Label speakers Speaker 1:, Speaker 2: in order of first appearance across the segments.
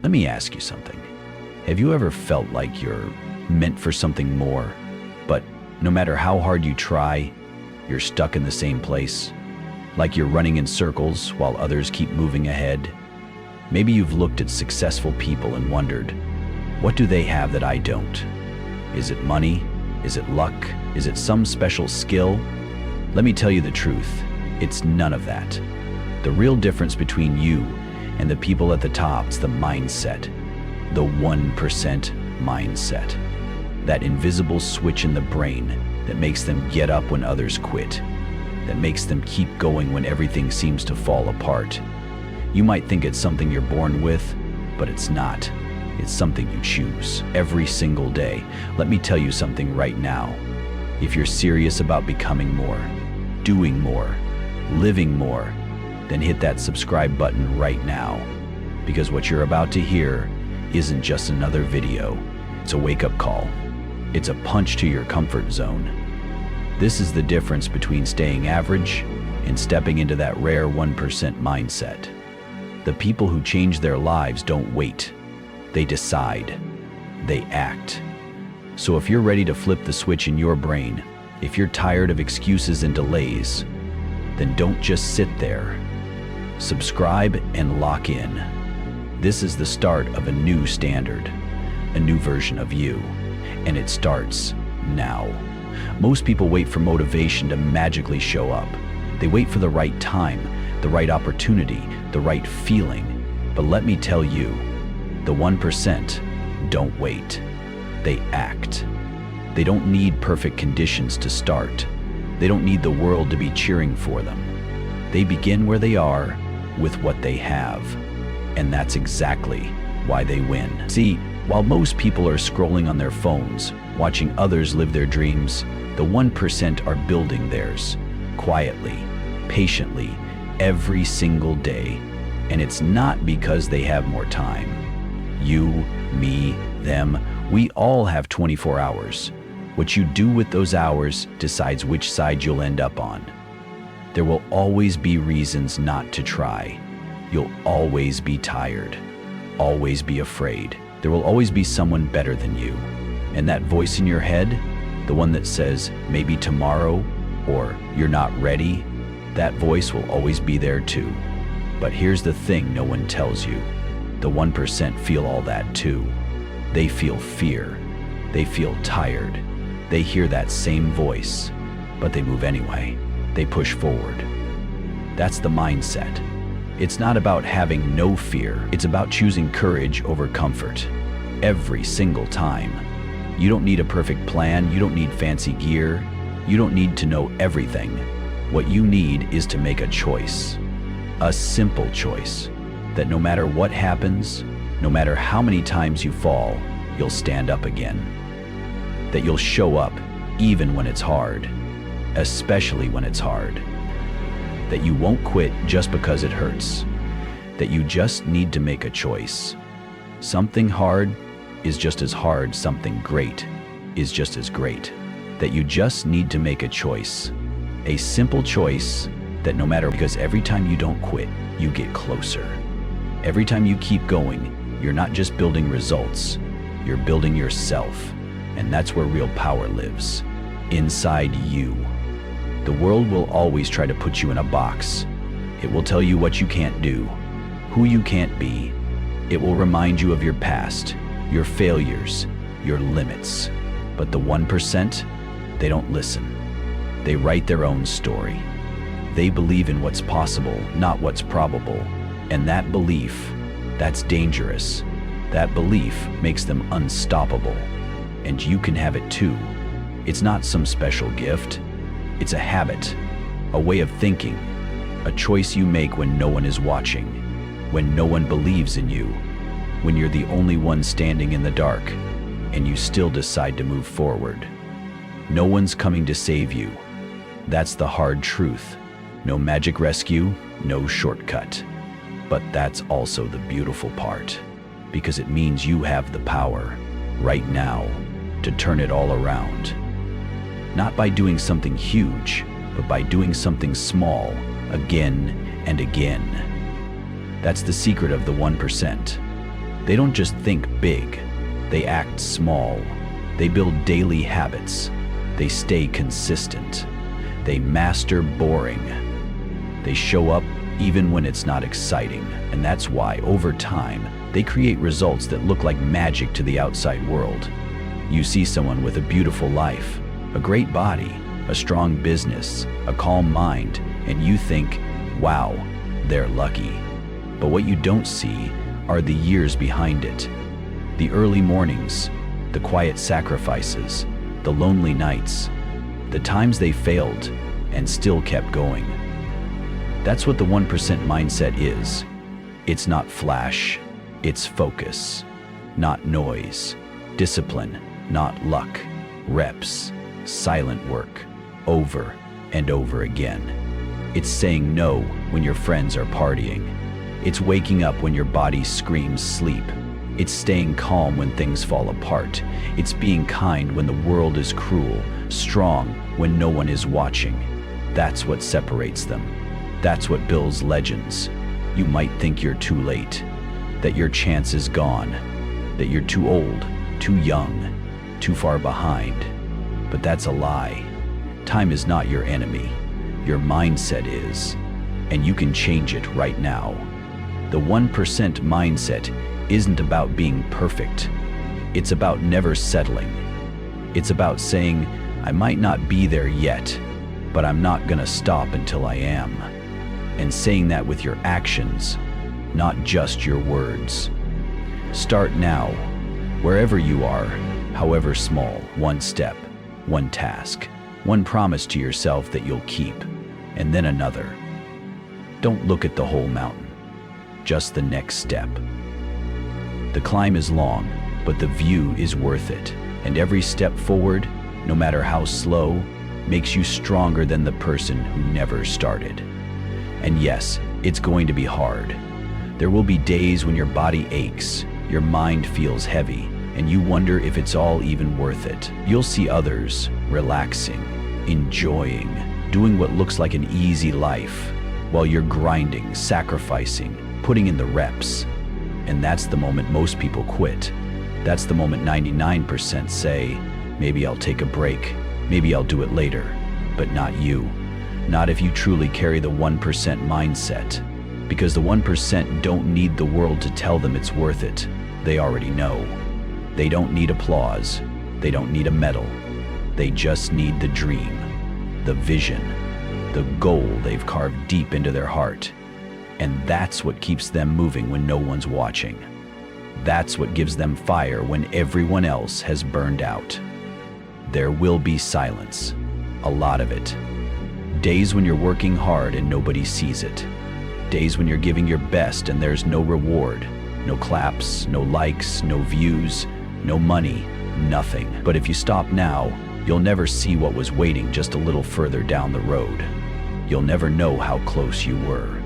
Speaker 1: Let me ask you something. Have you ever felt like you're meant for something more, but no matter how hard you try, you're stuck in the same place? Like you're running in circles while others keep moving ahead? Maybe you've looked at successful people and wondered, what do they have that I don't? Is it money? Is it luck? Is it some special skill? Let me tell you the truth. It's none of that. The real difference between you and the people at the top is the mindset. The 1% mindset. That invisible switch in the brain that makes them get up when others quit. That makes them keep going when everything seems to fall apart. You might think it's something you're born with, but it's not. It's something you choose every single day. Let me tell you something right now. If you're serious about becoming more, doing more, living more, then hit that subscribe button right now. Because what you're about to hear isn't just another video. It's a wake-up call. It's a punch to your comfort zone. This is the difference between staying average and stepping into that rare 1% mindset. The people who change their lives don't wait. They decide. They act. So if you're ready to flip the switch in your brain, if you're tired of excuses and delays, then don't just sit there. Subscribe and lock in. This is the start of a new standard, a new version of you, and it starts now. Most people wait for motivation to magically show up. They wait for the right time, the right opportunity, the right feeling. But let me tell you, the 1% don't wait. They act. They don't need perfect conditions to start. They don't need the world to be cheering for them. They begin where they are with what they have. And that's exactly why they win. See, while most people are scrolling on their phones, watching others live their dreams, the 1% are building theirs, quietly, patiently, every single day. And it's not because they have more time. You, me, them, we all have 24 hours. What you do with those hours decides which side you'll end up on. There will always be reasons not to try. You'll always be tired, always be afraid. There will always be someone better than you. And that voice in your head, the one that says, maybe tomorrow, or you're not ready, that voice will always be there too. But here's the thing no one tells you. The 1% feel all that too. They feel fear. They feel tired. They hear that same voice, but they move anyway. They push forward. That's the mindset. It's not about having no fear. It's about choosing courage over comfort. Every single time. You don't need a perfect plan. You don't need fancy gear. You don't need to know everything. What you need is to make a choice. A simple choice. That no matter what happens, no matter how many times you fall, you'll stand up again. That you'll show up even when it's hard. Especially when it's hard. That you won't quit just because it hurts. That you just need to make a choice. Something hard is just as hard. Something great is just as great. That you just need to make a choice. A simple choice that no matter, because every time you don't quit, you get closer. Every time you keep going, you're not just building results, you're building yourself. And that's where real power lives. Inside you. The world will always try to put you in a box. It will tell you what you can't do, who you can't be. It will remind you of your past, your failures, your limits. But the 1%, they don't listen. They write their own story. They believe in what's possible, not what's probable. And that belief, that's dangerous. That belief makes them unstoppable. And you can have it too. It's not some special gift. It's a habit, a way of thinking, a choice you make when no one is watching, when no one believes in you, when you're the only one standing in the dark, and you still decide to move forward. No one's coming to save you. That's the hard truth. No magic rescue, no shortcut. But that's also the beautiful part, because it means you have the power, right now, to turn it all around. Not by doing something huge, but by doing something small, again and again. That's the secret of the 1%. They don't just think big, they act small. They build daily habits. They stay consistent. They master boring. They show up even when it's not exciting. And that's why, over time, they create results that look like magic to the outside world. You see someone with a beautiful life, a great body, a strong business, a calm mind, and you think, wow, they're lucky. But what you don't see are the years behind it. The early mornings, the quiet sacrifices, the lonely nights, the times they failed and still kept going. That's what the 1% mindset is. It's not flash, it's focus, not noise, discipline, not luck, reps, silent work, over and over again. It's saying no when your friends are partying. It's waking up when your body screams sleep. It's staying calm when things fall apart. It's being kind when the world is cruel, strong when no one is watching. That's what separates them. That's what builds legends. You might think you're too late, that your chance is gone, that you're too old, too young, too far behind. But that's a lie. Time is not your enemy. Your mindset is, and you can change it right now. The 1% mindset isn't about being perfect. It's about never settling. It's about saying, I might not be there yet, but I'm not gonna stop until I am. And saying that with your actions, not just your words. Start now, wherever you are, however small, one step, one task, one promise to yourself that you'll keep, and then another. Don't look at the whole mountain, just the next step. The climb is long, but the view is worth it. And every step forward, no matter how slow, makes you stronger than the person who never started. And yes, it's going to be hard. There will be days when your body aches, your mind feels heavy, and you wonder if it's all even worth it. You'll see others relaxing, enjoying, doing what looks like an easy life, while you're grinding, sacrificing, putting in the reps. And that's the moment most people quit. That's the moment 99% say, maybe I'll take a break, maybe I'll do it later. But not you. Not if you truly carry the 1% mindset. Because the 1% don't need the world to tell them it's worth it. They already know. They don't need applause. They don't need a medal. They just need the dream, the vision, the goal they've carved deep into their heart. And that's what keeps them moving when no one's watching. That's what gives them fire when everyone else has burned out. There will be silence, a lot of it. Days when you're working hard and nobody sees it. Days when you're giving your best and there's no reward, no claps, no likes, no views, no money, nothing. But if you stop now, you'll never see what was waiting just a little further down the road. You'll never know how close you were.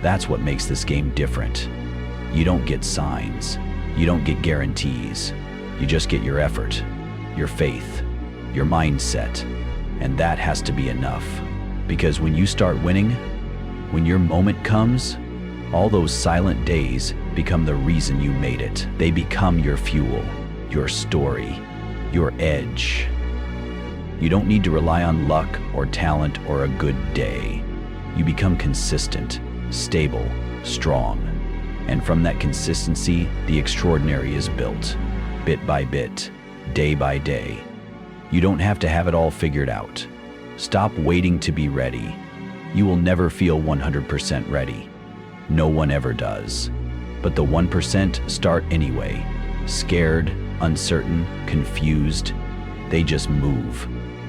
Speaker 1: That's what makes this game different. You don't get signs. You don't get guarantees. You just get your effort, your faith, your mindset. And that has to be enough. Because when you start winning, when your moment comes, all those silent days become the reason you made it. They become your fuel, your story, your edge. You don't need to rely on luck or talent or a good day. You become consistent, stable, strong. And from that consistency, the extraordinary is built, bit by bit, day by day. You don't have to have it all figured out. Stop waiting to be ready. You will never feel 100% ready. No one ever does. But the 1% start anyway. Scared, uncertain, confused. They just move.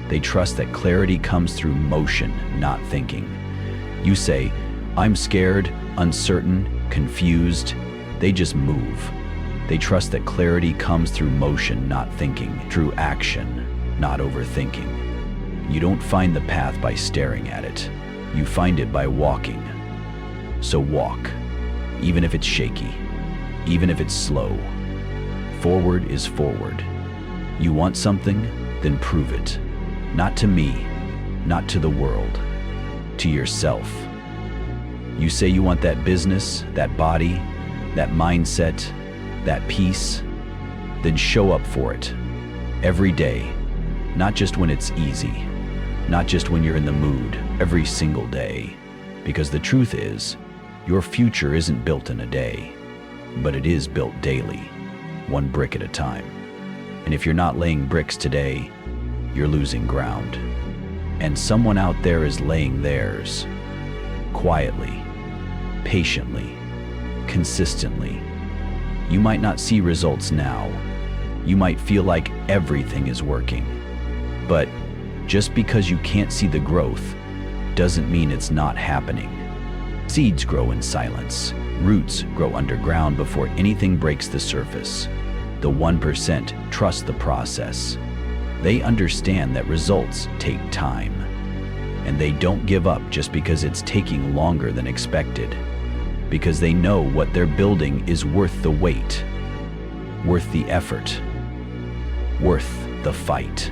Speaker 1: They trust that clarity comes through motion, not thinking. You say, I'm scared, uncertain, confused. They just move. They trust that clarity comes through motion, not thinking, through action, not overthinking. You don't find the path by staring at it. You find it by walking. So walk, even if it's shaky, even if it's slow. Forward is forward. You want something? Then prove it. Not to me, not to the world, to yourself. You say you want that business, that body, that mindset, that peace, then show up for it. Every day, not just when it's easy, not just when you're in the mood, every single day. Because the truth is, your future isn't built in a day, but it is built daily, one brick at a time. And if you're not laying bricks today, you're losing ground. And someone out there is laying theirs, quietly, patiently, consistently. You might not see results now. You might feel like everything is working. But just because you can't see the growth doesn't mean it's not happening. Seeds grow in silence. Roots grow underground before anything breaks the surface. The 1% trust the process. They understand that results take time. And they don't give up just because it's taking longer than expected. Because they know what they're building is worth the wait, worth the effort, worth the fight.